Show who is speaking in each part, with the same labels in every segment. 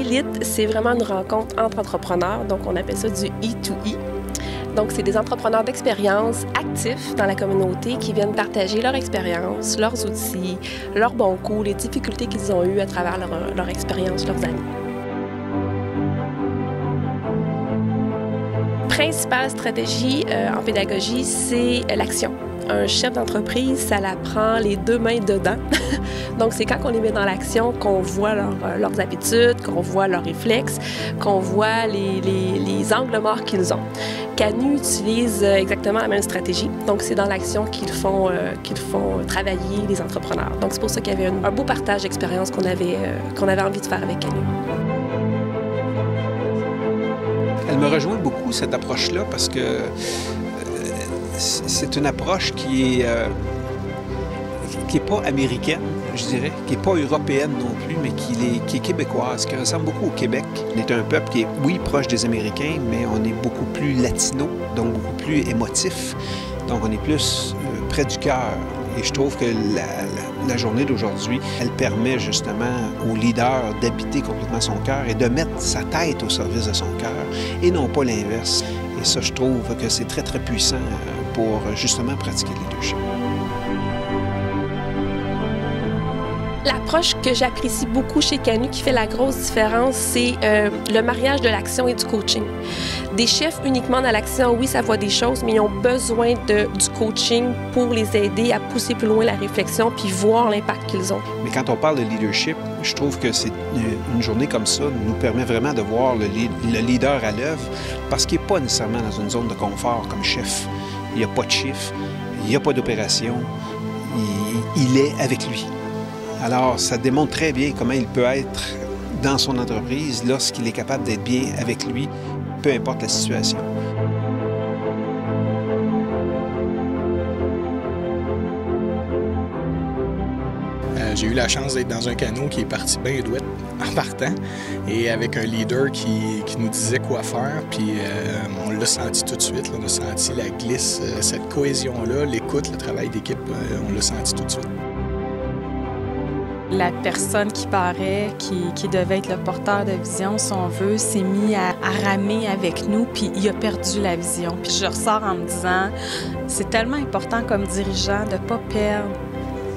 Speaker 1: Élite, c'est vraiment une rencontre entre entrepreneurs, donc on appelle ça du E2E. Donc, c'est des entrepreneurs d'expérience actifs dans la communauté qui viennent partager leur expérience, leurs outils, leurs bons coups, les difficultés qu'ils ont eues à travers leur expérience, leurs années. Principale stratégie en pédagogie, c'est l'action. Un chef d'entreprise, ça la prend les deux mains dedans. Donc, c'est quand on les met dans l'action qu'on voit leurs habitudes, qu'on voit leurs réflexes, qu'on voit les angles morts qu'ils ont. Canu utilise exactement la même stratégie. Donc, c'est dans l'action qu'ils font travailler les entrepreneurs. Donc, c'est pour ça qu'il y avait un beau partage d'expérience qu'on avait envie de faire avec Canu.
Speaker 2: Elle me rejoint beaucoup, cette approche-là, parce que c'est une approche qui est pas américaine, je dirais, qui n'est pas européenne non plus, mais qui est québécoise, qui ressemble beaucoup au Québec. On est un peuple qui est, oui, proche des Américains, mais on est beaucoup plus latino, donc beaucoup plus émotif. Donc, on est plus près du cœur. Et je trouve que la journée d'aujourd'hui, elle permet justement aux leaders d'habiter complètement son cœur et de mettre sa tête au service de son cœur et non pas l'inverse. Et ça, je trouve que c'est très, très puissant pour justement pratiquer le leadership.
Speaker 1: L'approche que j'apprécie beaucoup chez Canu, qui fait la grosse différence, c'est le mariage de l'action et du coaching. Des chefs uniquement dans l'action, oui, ça voit des choses, mais ils ont besoin du coaching pour les aider à pousser plus loin la réflexion puis voir l'impact qu'ils ont.
Speaker 2: Mais quand on parle de leadership, je trouve que c'est une journée comme ça nous permet vraiment de voir le leader à l'œuvre parce qu'il n'est pas nécessairement dans une zone de confort comme chef. Il n'y a pas de chiffre, il n'y a pas d'opération, il est avec lui. Alors, ça démontre très bien comment il peut être dans son entreprise lorsqu'il est capable d'être bien avec lui, peu importe la situation.
Speaker 3: J'ai eu la chance d'être dans un canot qui est parti bien douette en partant et avec un leader qui nous disait quoi faire. Puis on l'a senti tout de suite. Là, on a senti la glisse, cette cohésion-là, l'écoute, le travail d'équipe, on l'a senti tout de suite.
Speaker 4: La personne qui paraît, qui devait être le porteur de vision, si on veut, s'est mis à ramer avec nous, puis il a perdu la vision. Puis je ressors en me disant, c'est tellement important comme dirigeant de ne pas perdre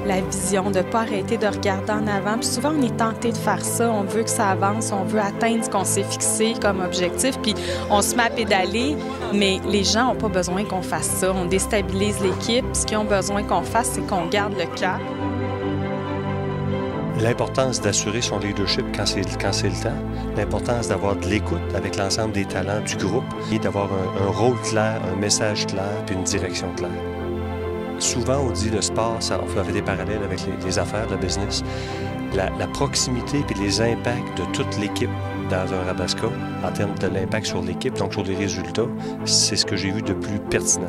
Speaker 4: la vision, de ne pas arrêter de regarder en avant. Puis souvent, on est tenté de faire ça. On veut que ça avance, on veut atteindre ce qu'on s'est fixé comme objectif, puis on se met à pédaler, mais les gens n'ont pas besoin qu'on fasse ça. On déstabilise l'équipe. Ce qu'ils ont besoin qu'on fasse, c'est qu'on garde le cap.
Speaker 5: L'importance d'assurer son leadership quand c'est le temps, l'importance d'avoir de l'écoute avec l'ensemble des talents du groupe et d'avoir un rôle clair, un message clair puis une direction claire. Souvent, on dit le sport, on fait des parallèles avec les affaires, le business. La proximité puis les impacts de toute l'équipe dans un Rabasca en termes de l'impact sur l'équipe, donc sur les résultats, c'est ce que j'ai vu de plus pertinent.